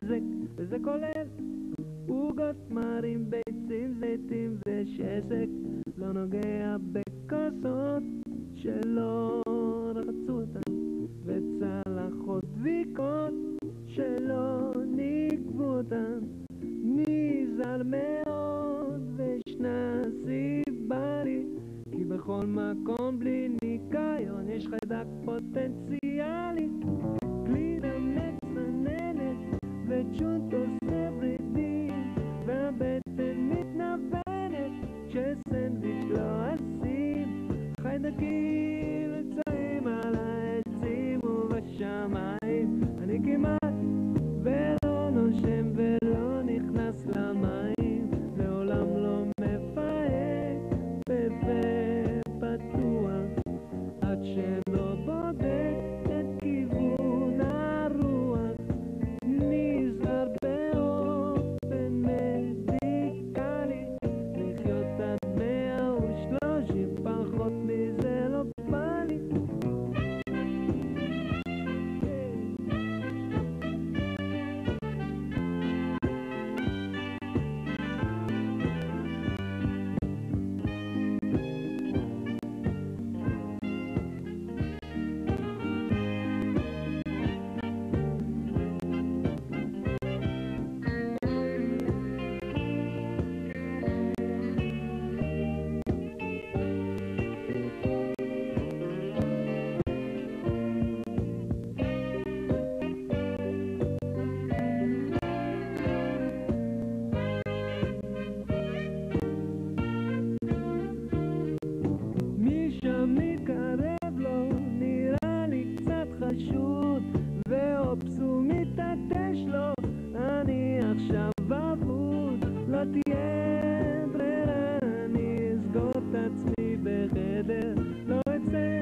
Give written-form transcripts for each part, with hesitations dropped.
נזק, וזה כולל עוגות, תמרים, ביצים, זיתים ושסק. לא נוגע בכוסות שלא רחצו אותן, וצלחות דביקות שלא נגבו אותן. נזהר מאוד וישנה סיבה לי, כי בכל מקום בלי ניקיון יש חיידק פוטנציאלי. גלידה מצננת וצ'וט עושה ורידים, והבטן מתנוונת כשסנדוויץ' לא עשים. חיידקים נמצאים על העצים ובשמיים. אני כמעט ולא נושם ולא נכנס למים, לעולם לא מפהק בפה פתוח עד שלא בודק את כיוון הרוח. נזהר באופן מדיקלי, לחיות עד 130, פחות מזה לא בא לי. מתקרב לו נראה לי קצת חשוד, ואופסו מתעטש לו, אני עכשיו אבוד. לא תהיה ברירה, אני אסגור את עצמי בחדר, לא אצא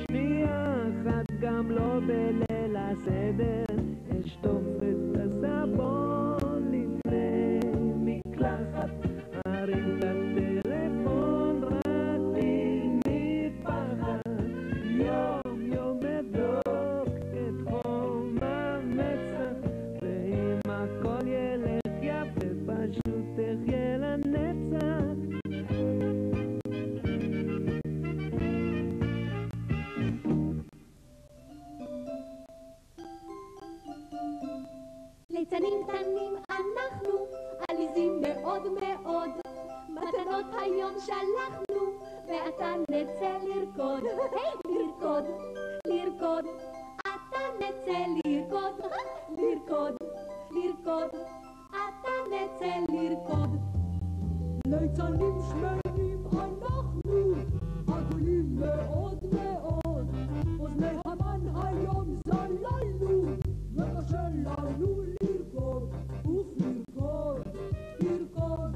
שנייה אחת גם לא בליל הסדר. אשטוף את הסבון לפני מקלחת, ארים את הטלפון רצתי מפחד. יום יום אבדוק את חום המצח, ואם הכל ילך יפה פשוט תחיה לנצח. ליצנים קטנים אנחנו, עליזים מאוד מאוד, מתנות היום שלחנו, ואתה נצא לרקוד. היי, לרקוד, לרקוד, אתה נצא לרקוד, לרקוד, לרקוד, אתה נצא לרקוד. ליצנים שמנים אנחנו, עגולים מאוד מאוד, אוזני המן היום זללנו, וקשה לנו לרקוד, לרקוד, לרקוד,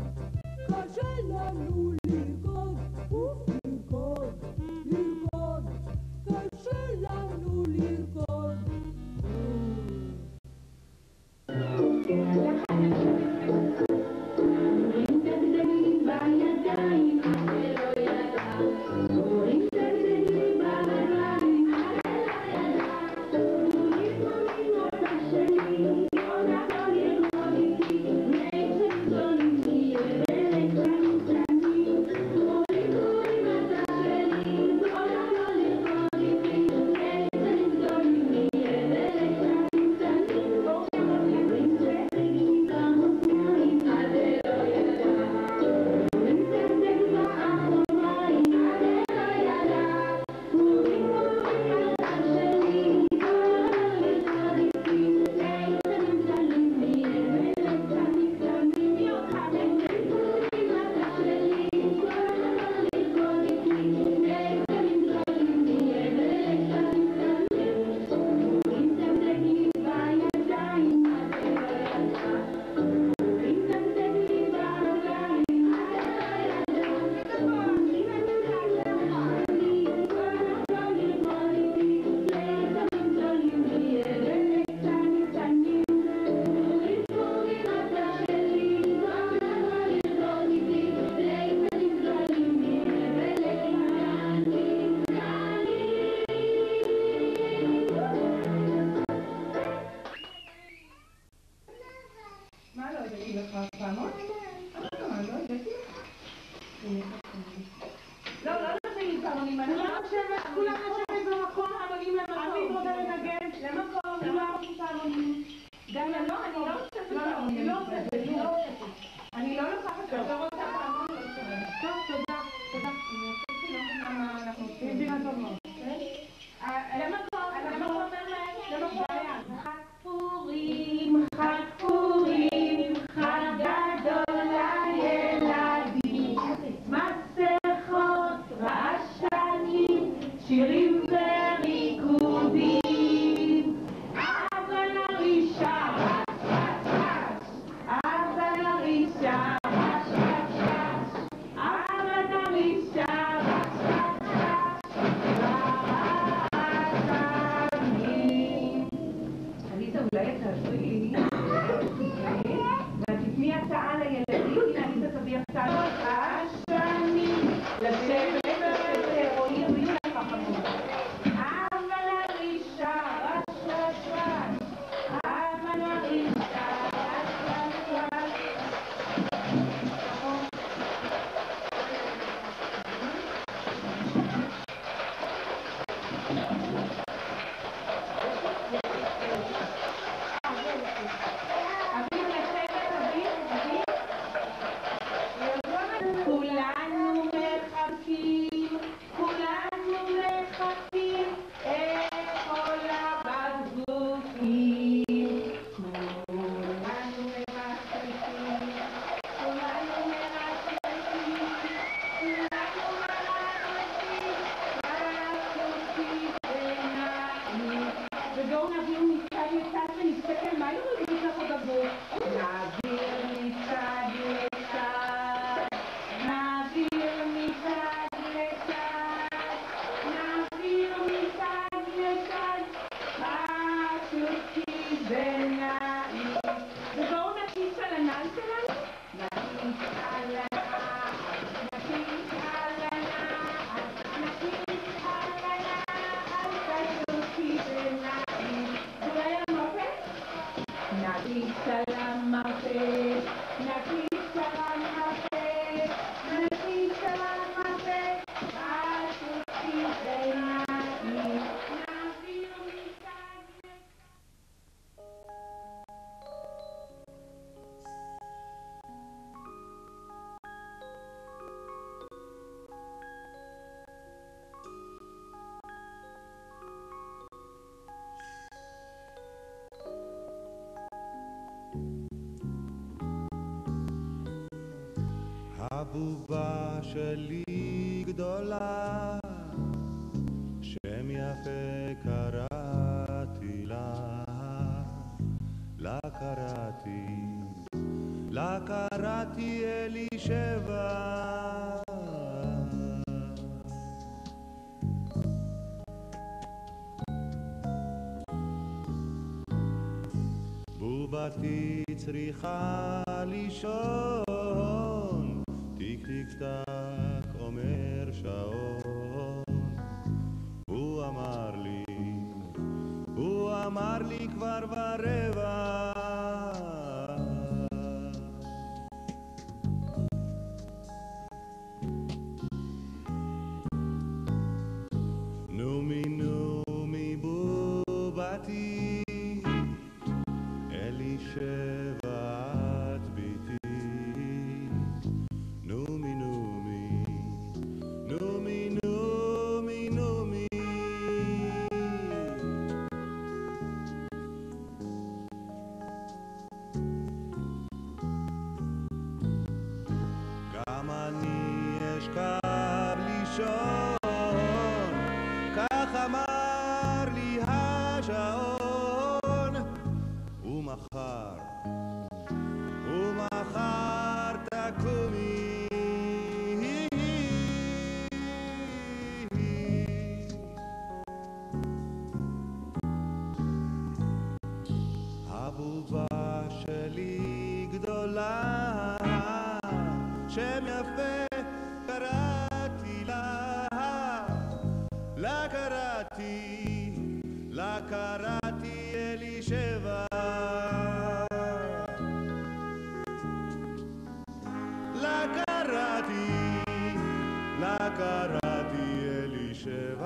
קשה לנו לרקוד, לרקוד, לרקוד, קשה לנו לרקוד. דגדגים בידיים הבאתי לך פעמון? לא הבאתי לך? לא נותנים לי פעמונים. כולם לשבת במקום, פעמונים למקום. אני רוצה לנגן למקום, כולם פעמונים. דליה, לא, אני לא רוצה פעמונים. אני לא לוקחת, אתה רוצה פעמונים. טוב, תודה. אנחנו עושים דירה טוב מאוד. חג פורים, חג גדול לילדים, מסכות, רעשנים, שירים וריקודים. אבל הרישה, אבל הרישה, אבל הרישה, אולי תעזרי לי, ותתני הצעה לילדים, הנה אני תביא הצעה רעשנים, לשבת רואים ויהיו לך חמוד. אבל הרישה, רשרש, אבל הרישה, רשרש. הבובה שלי גדולה, שם יפה קראתי לה, לה קראתי אלישבע. בובתי צריכה לישון, טיק טיק טק אומר שעון. הוא אמר לי כבר ברבע. נומי בובתי אלישבע את ביתי. נומי גם אני אשכב לישון, כך אמר לי השעון. ומחר תקומי, הבובה שלי גדולה, שם יפה קראתי לה, לה קראתי אלישבע. לה קראתי אלישבע.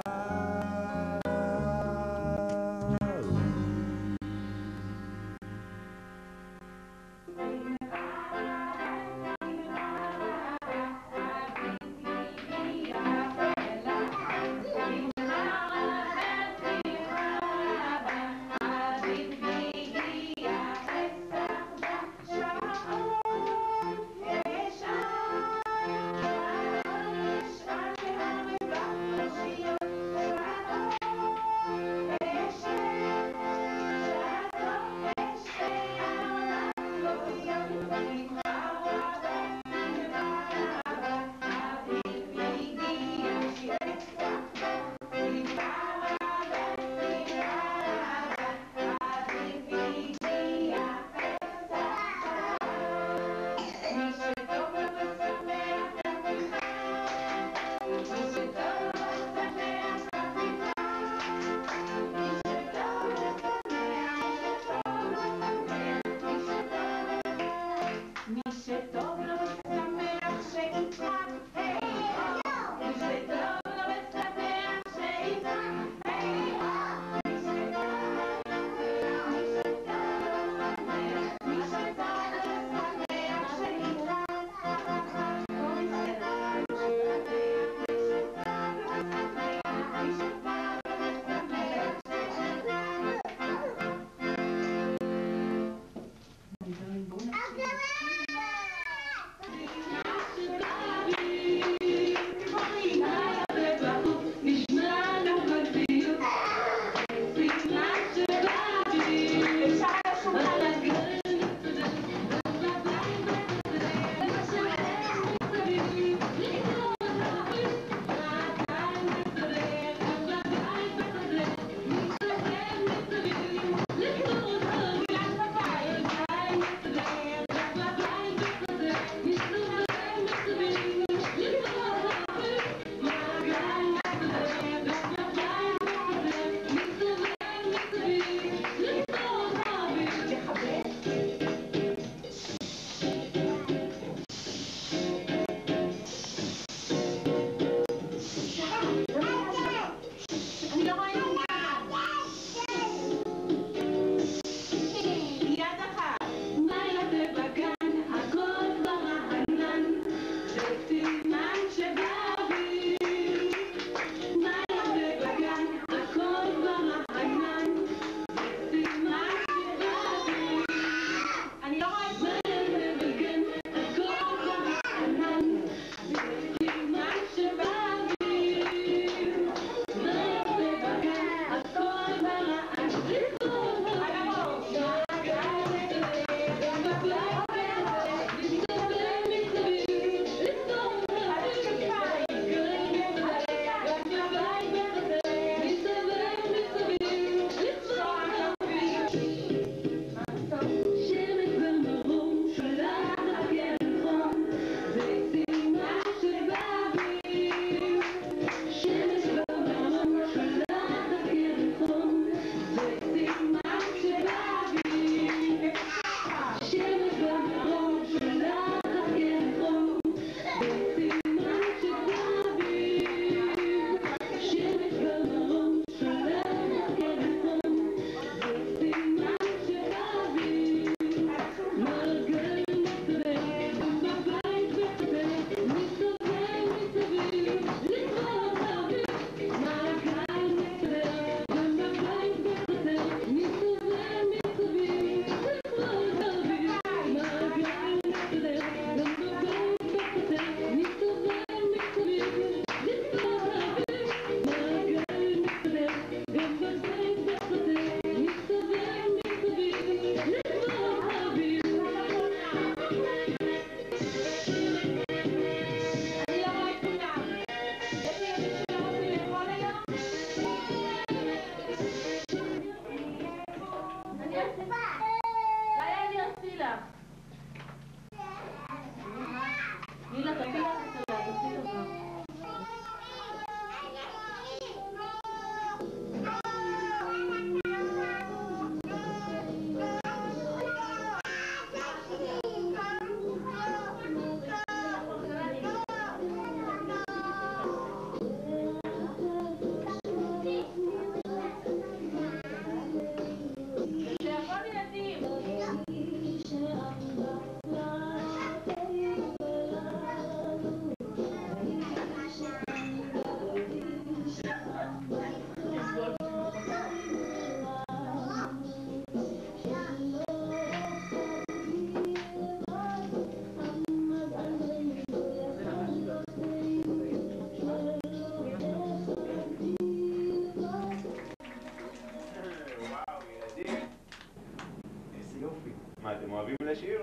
אוהבים לשיר?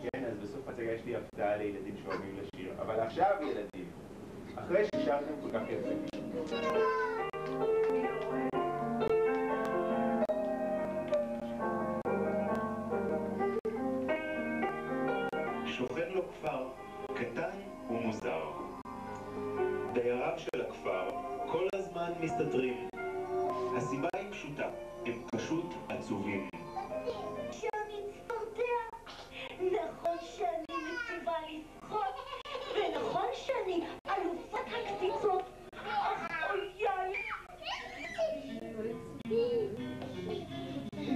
כן, אז בסוף הצגה יש לי הפתעה לילדים שאוהבים לשיר. אבל עכשיו ילדים, אחרי ששרתם כל כך יפה, שוכן לו כפר קטן ומוזר. דייריו של הכפר כל הזמן מסתתרים. הסיבה היא פשוטה, הם פשוט עצובים. שאני צפרדע, נכון שאני מצווה לשחות, ונכון שאני אלופת הקציצות, אך אויי!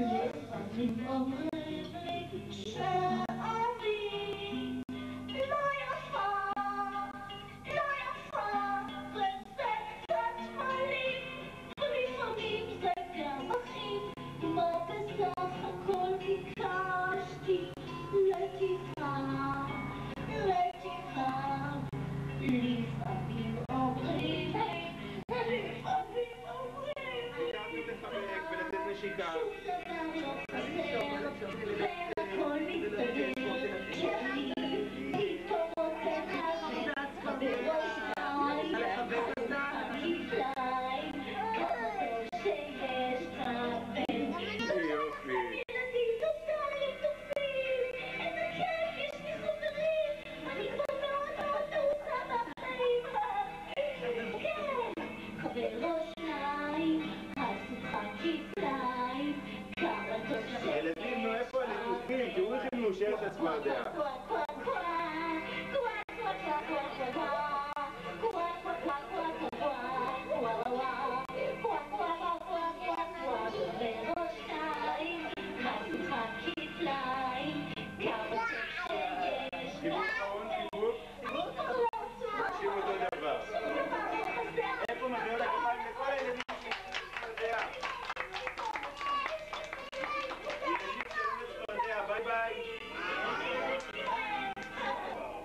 לפעמים אומרים לי שאני לא יפה, וזה קצת מעליב, ולפעמים זה גם מכאיב, מה בסך הכל ביקשתי? לטיפה, לפעמים אומרים לי, חייבים לחבק ולתת נשיקה. והכל מסתדר, כי אני פתאום מוצאת בראש העין, הכפליים, כמה טוב שיש כבל. יופי. ילדים טוטליים טובים, איזה כיף, יש לי חברים, אני כבר מאוד טעוצה בחיים. כן, חבר או שניים, השמחה כפליים, כמה טוב שיש. ילדים, נו איפה הליטופים? תראו איך הם מאושרת הצפרדע. תקשיבו אותו דבר. איפה מחיאות הכפיים לכל הילדים צפרדע? ילדים שלום לצפרדע, ביי ביי.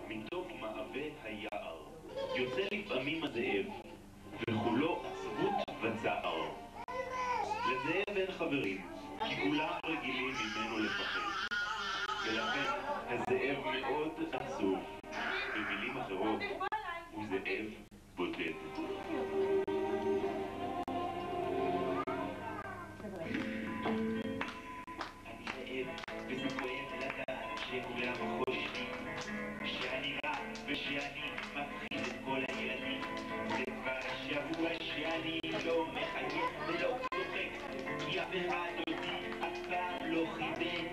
מתוך מעבה היער יוצא לפעמים הזאב, וכולו עצבות וצער. לזאב אין חברים, כי כולם רגילים ממנו לפחד. ולכן הזאב מאוד עצוב. במילים אחרות, הוא זאב בודד. אני זאב, וזה כואב לדעת שכולם חושבים שאני רע ושאני מפחיד את כל הילדים. זה כבר שבוע שאני לא מחייך ולא צוחק, כי אף אחד אותי אף פעם לא חיבק.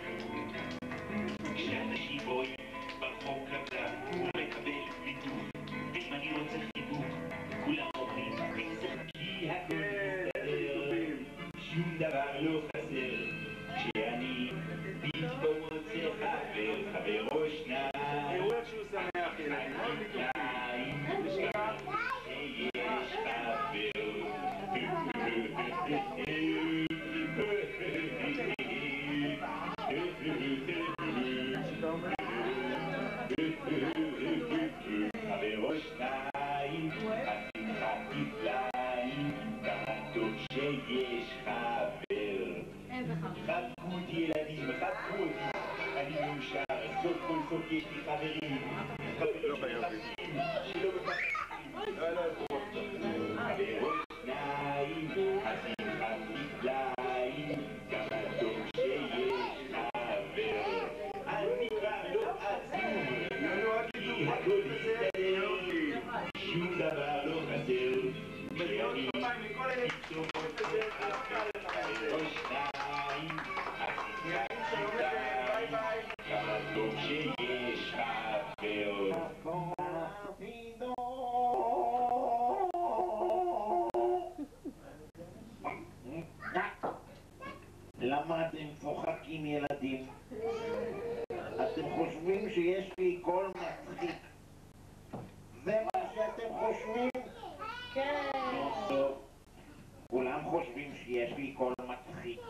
כשאנשים רואים ברחוב קבלה ומקבל ליטוף, ואם אני רוצה חיבוק, כולם אומרים תשחקי הכל מסתדר, שום דבר לא חסר. כשאני פתאום מוצא חבר או שניים, תראו איך שהוא שמח ילדים, עוד ליטופים. נשיקה שיש חבר או שניים, השמחה כפליים, כמה טוב שיש חבר. חבקו אותי ילדים, חבקו אותי, אני מאושר, סוף כל סוף יש לי חברים. חברים שמחבקים, שלא מפחדים. חבר או שניים, השמחה כפליים, כמה טוב שיש חבר. אני כבר לא עצוב, כי הכל מסתדר, שום דבר לא חסר. כשאני פתאום מוצא חבר או שניים, השמחה כפליים, כמה טוב שיש חבר. למה אתם צוחקים ילדים? אתם חושבים שיש לי קול מצחיק? זה מה שאתם חושבים? כן. טוב, כולם חושבים שיש לי קול מצחיק,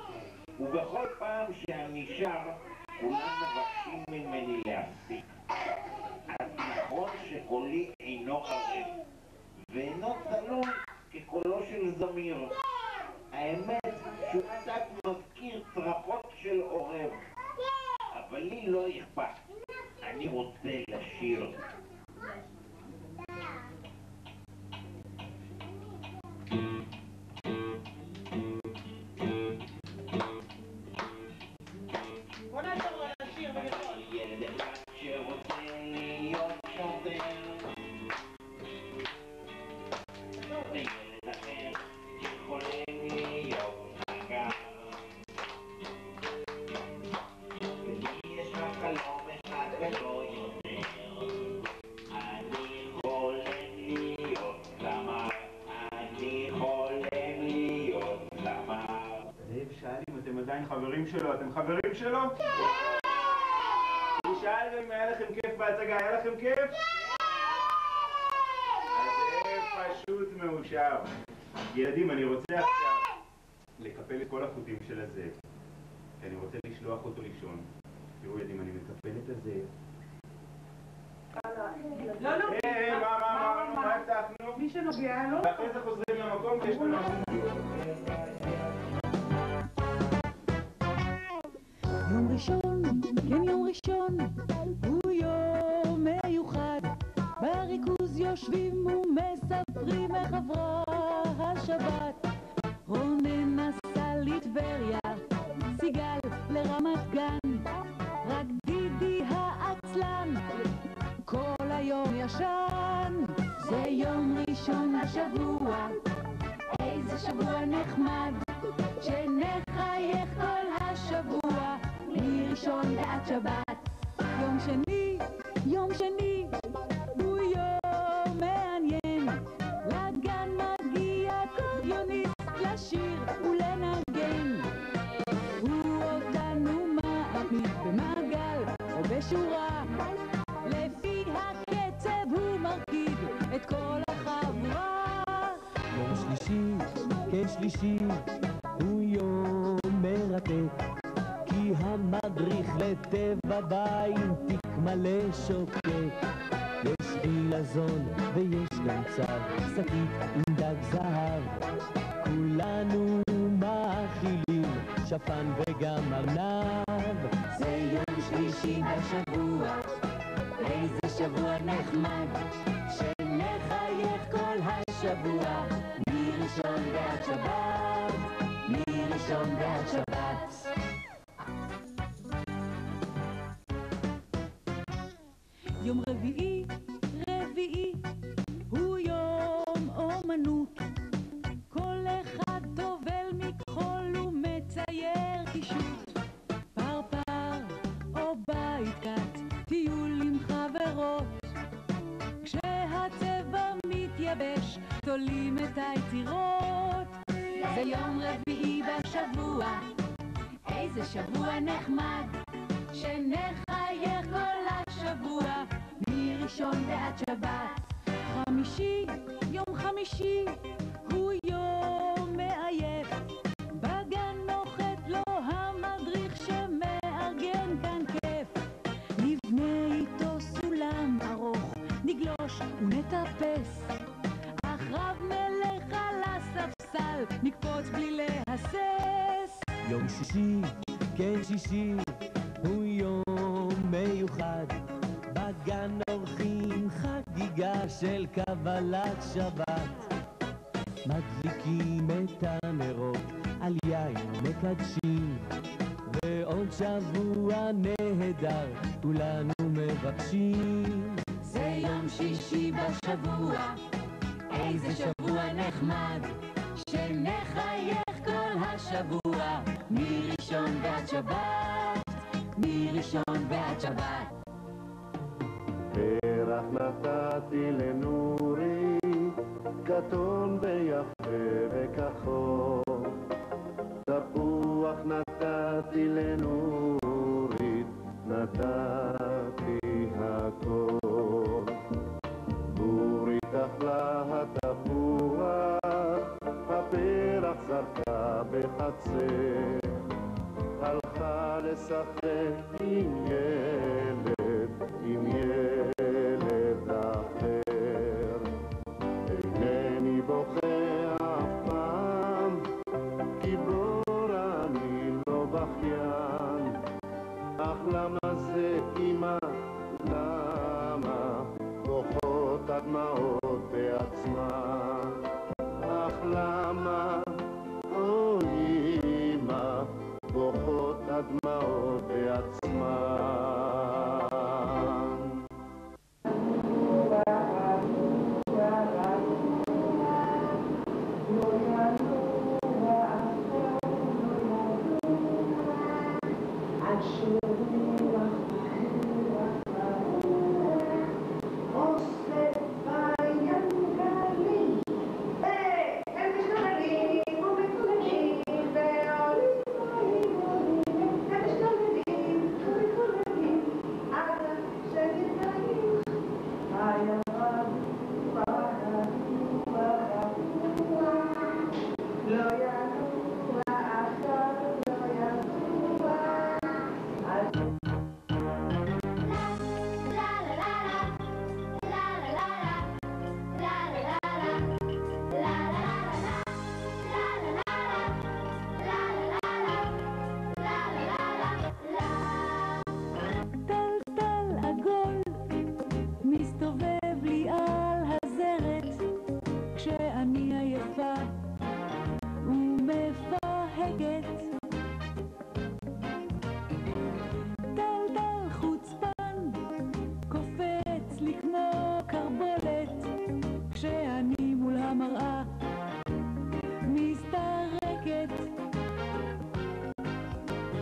ובכל פעם שאני שר, כולם מבקשים ממני להפסיק. אז נכון שקולי אינו ערב, ואינו צלול כקולו של זמיר. האמת שהוא קצת מזכיר צרחות של עורב. אבל לי לא אכפת. אני רוצה לשיר. בוא נעזור לה לשיר בגדול. ילד אחד שרוצה להיות שוטר. וילד אחר שחולם להיות נגר. ולי יש רק חלום אחד ולא יותר. אני חולם להיות זמר. אני חולם להיות זמר. זאב שאל אם אתם עדיין חברים שלו, אתם חברים שלו? הוא שאל גם אם היה לכם כיף בהצגה, היה לכם כיף? הזאב פשוט מאושר. ילדים, אני רוצה עכשיו לקפל את כל החוטים של הזאב, כי אני רוצה לשלוח אותו לישון. תראו ילדים, אני מקפל את הזאב. לא, לא. מה הבטחנו? מי שנוגע לו. ואחרי זה חוזרים למקום ויש לנו... יום ראשון, כן יום ראשון, הוא יום מיוחד. בריכוז יושבים ומספרים איך עברה השבת. רונן נסע לטבריה, סיגל לרמת גן, רק דידי העצלן כל היום ישן. זה יום ראשון השבוע, איזה שבוע נחמד, שנחייך כל השבוע מראשון ועד שבת. יום שני הוא יום מעניין, לגן מגיע קורדיוניסט לשיר ולנגן. הוא אותנו מעמיד במעגל או בשורה, לפי הקצב הוא מרקיד את כל החברה. יום שלישי, כן שלישי, הוא יום מרתק, כי המדריך לטבע בא עם תיק מלא שוקק. יש חילזון ויש גם צב, שקית עם דג זהב, כולנו מאכילים שפן וגם ארנב. זה יום שלישי בשבוע, איזה שבוע נחמד, שנחייך כל השבוע מראשון ועד שבת, מראשון ועד שבת. יום רביעי הוא יום אומנות, כל אחד טובל מכחול ומצייר קישוט, פרפר או בית קט, טיול עם חברות. כשהצבע מתייבש תולים את היצירות. זה יום רביעי בשבוע, איזה שבוע נחמד, שנחייך כל השבוע מראשון ועד שבת. יום חמישי הוא יום מעייף, בגן נוחת לו המדריך שמארגן כאן כיף. נבנה איתו סולם ארוך, נגלוש ונטפס, אחריו נלך על הספסל, נקפוץ בלי להסס. יום שישי, כן שישי, הוא יום מיוחד, בגן עורכים חגיגה של קבלת שבת. מדליקים את הנרות, על יין מקדשים, ועוד שבוע נהדר כולנו מבקשים. זה יום שישי בשבוע, איזה שבוע נחמד, שנחייך כל השבוע מראשון ועד שבת, מראשון ועד שבת. פרח נתתי לנורי, כתום ויפה וכחול, תפוח נתתי לנורית, נתתי הכל. נורית אכלה התפוח, הפרח זרקה בחצר, הלכה לשחק עם ילד אחר. אינני בוכה אף פעם, גיבור אני לא בכיין, אך למה זה כמעט, למה בוכות הדמעות בעצמן? אך למה, אוי אמא, בוכות הדמעות בעצמן?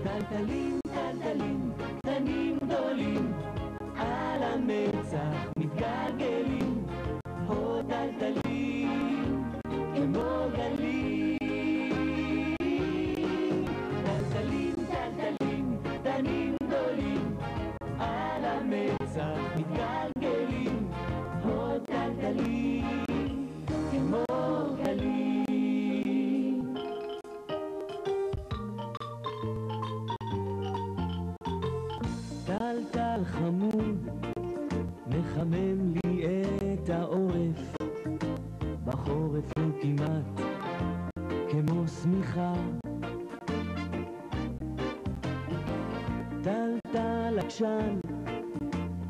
טלטלים, טלטלים, קטנים גדולים, על המצח מתגלגלים, הו טלטלים, כמו גלים. טלטלים, טלטלים, קטנים גדולים, על המצח מתגלגלים, הו טלטלים, כמו גלים. טלטל חמוד, מחמם לי את העורף, בחורף הוא כמעט כמו שמיכה. טלטל עקשן,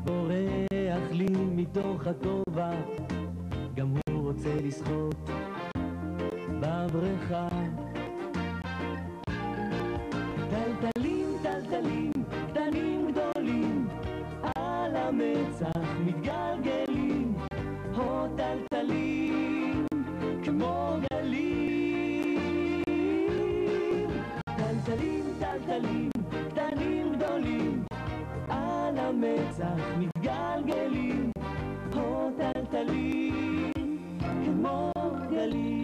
בורח לי מתוך הכובע, גם הוא רוצה לשחות בבריכה. טלטלים, טלטלים, קטנים גדולים, על המצח מתגלגלים, הו טלטלים, כמו גלים. טלטלים, טלטלים, קטנים גדולים, על המצח מתגלגלים, הו טלטלים, כמו גלים.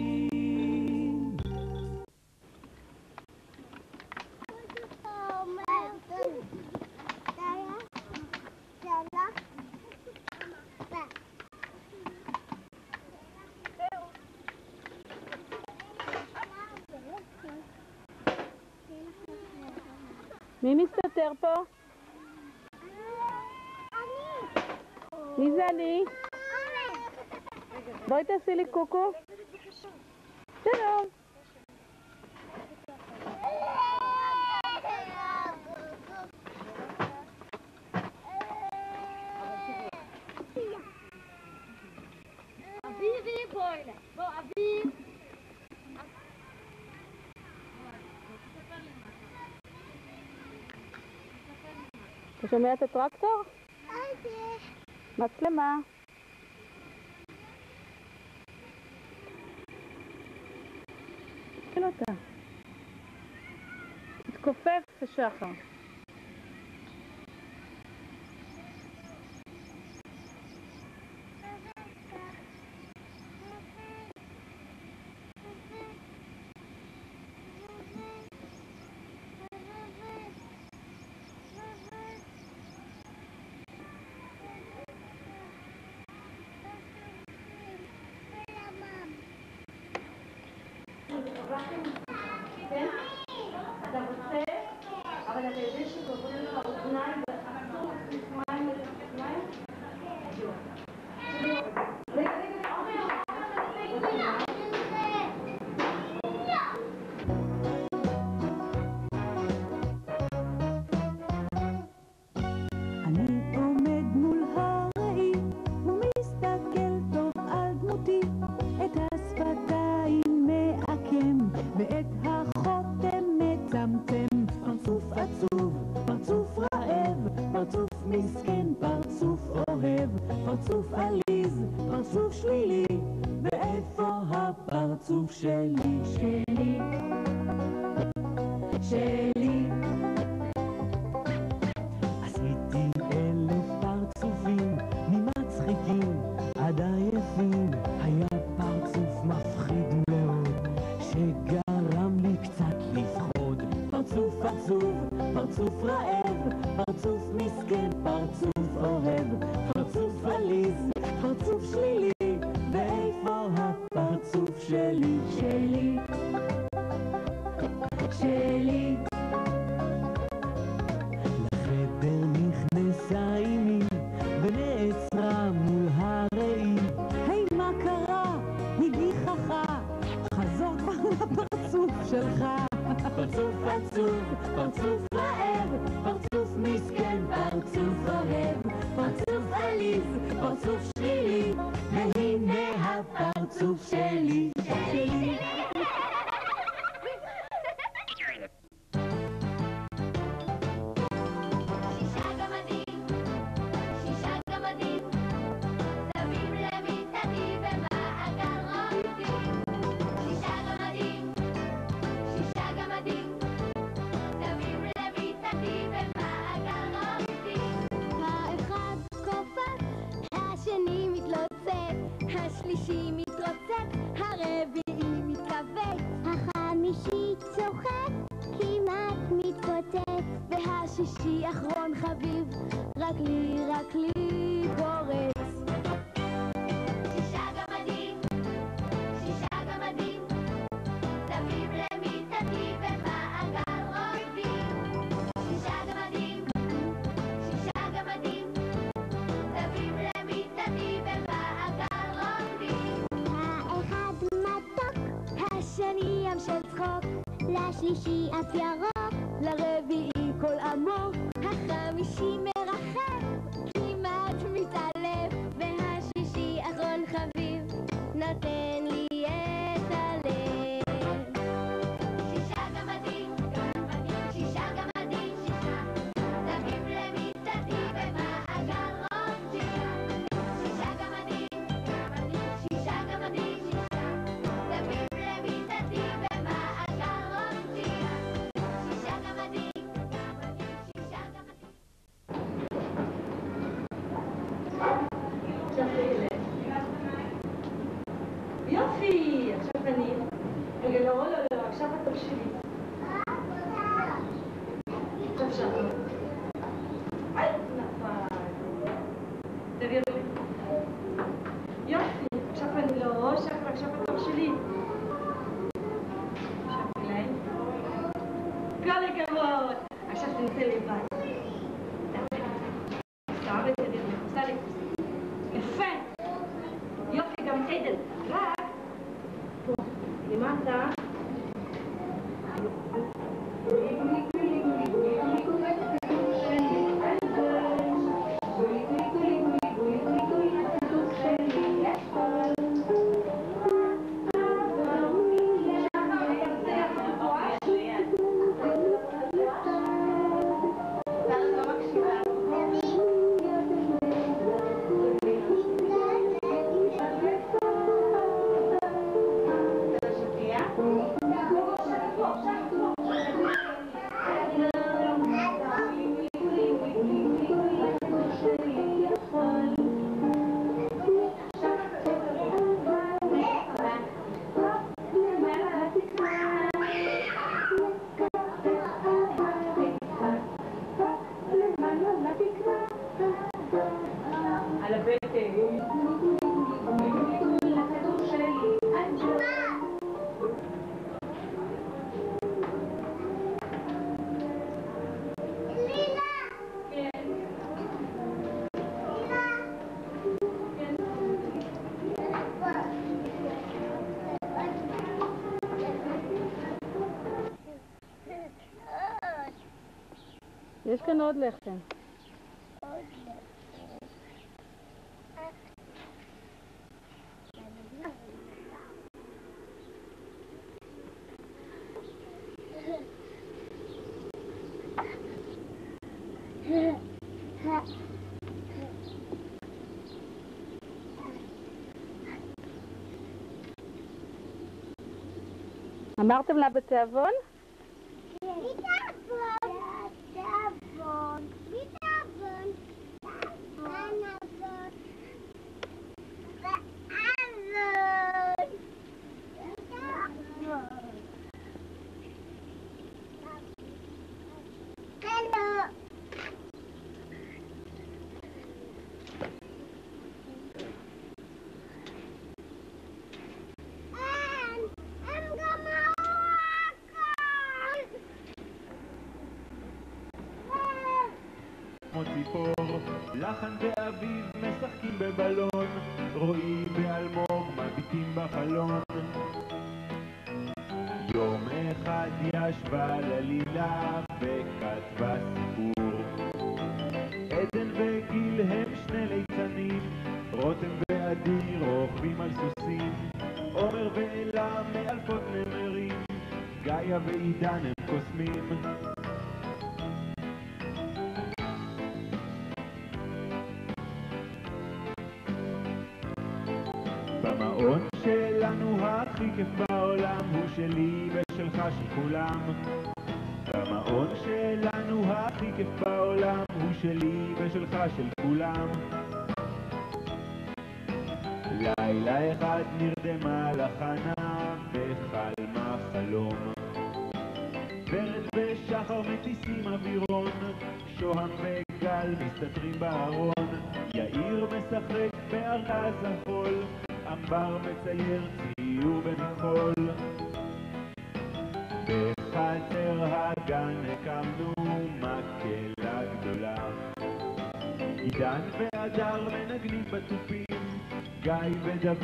מי מסתתר פה? מי זה אני? בואי תעשי לי קוקו. שלום. אביבי בואי, בוא אביב. אתה שומע את הטרקטור? מצלמה. תתחיל אותה. תתכופף השחר. אתה רוצה? אבל אתה פרצוף מסכן, פרצוף אוהב, פרצוף עליז, פרצוף שלילי, ואיפה הפרצוף שלי? שלי, שלי. עשיתי 1000 פרצופים, ממצחיקים עד עייפים. היה פרצוף מפחיד מאוד, שגרם לי קצת לפחוד. פרצוף עצוב, פרצוף רעב, פרצוף מסכן, פרצוף אוהב, פרצוף עליז, פרצוף שלילי, ואיפה הפרצוף שלי? שלי, שלי. לחדר נכנסה אמי ונעצרה מול הראי. היי, מה קרה? היא גיחכה, חזור כבר לפרצוף שלך. פרצוף עצוב, פרצוף רעב, פרצוף מסכן, פרצוף אוהב, פרצוף עליז, פרצוף שלילי, והנה הפרצוף שלי, שלי. השלישי מתרוצץ, הרביעי מתכווץ, החמישי צוחק, כמעט מתפוצץ, והשישי אחרון חביב, רק לי פורץ. שישה גמדים, סביב למיטתי במעגל רוקדים. שישה גמדים, סביב למיטתי במעגל רוקדים. האחד מתוק, השני ים של צחוק, לשלישי אף ירוק, לרביעי קול עמוק, החמישי מרחב, כמעט מתעלף, והשישי אחרון חביב, נותן לי את הלב. שישה גמדים, סביב למיטתי במעגל רוקדים. שישה גמדים, סביב למיטתי במעגל רוקדים. שישה גמדים. יופי! עכשיו אני... רגע, לא, עכשיו הטוב שלי. עכשיו שלנו. היי, נפל. תביאו לי. יופי, עכשיו אני לא ראש, עכשיו הטוב שלי. עכשיו אליי. כל הכבוד! עכשיו תנסה לבד. תעבד את ידך, עושה לי. יפה! יופי, גם עדן. רק פה, למטה. על הבטן. יש כאן עוד לחם. אמרתם לה בתיאבון? כמו ציפור, לחן ואביב משחקים בבלון, רואים באלמוג מביטים בחלון. יום אחד ישבה ללילה וכתבה סיפור. עדן וגיל הם שני ליצנים, רותם ועדי רוכבים על סוסים, עומר ואלה מאלפות נמרים, גאיה ועידן הם קוסמים. במעון שלנו הכי כיף בעולם הוא שלי ושלך של כולם. במעון שלנו הכי כיף בעולם הוא שלי ושלך של כולם. לילה אחד נרדמה לחנה וחלמה חלום. ורד ושחר מטיסים אווירון, שוהם וגל מסתתרים בארון, יאיר משחק בארגז החול, אמבר מצייר ציור במחול. בחצר הגן הקמנו מקהלה גדולה, עידן והדר מנגנים בתופים, גיא ודוד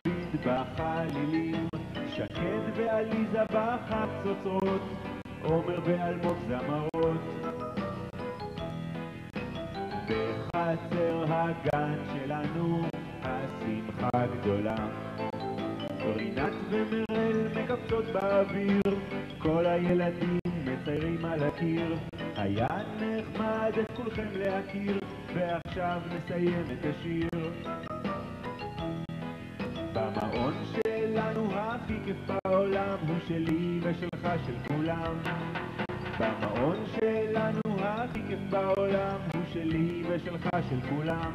בחלילים, שקד ועליזה בחצוצרות, עומר ואלמוג זמרות. בחצר הגן שלנו השמחה גדולה, רינת ומרל מקפצות באוויר, כל הילדים מציירים על הקיר. היה נחמד את כולכם להכיר, ועכשיו נסיים את השיר. במעון שלנו הכי כיף בעולם הוא שלי ושלך של כולם. במעון שלנו הכי כיף בעולם הוא שלי ושלך של כולם.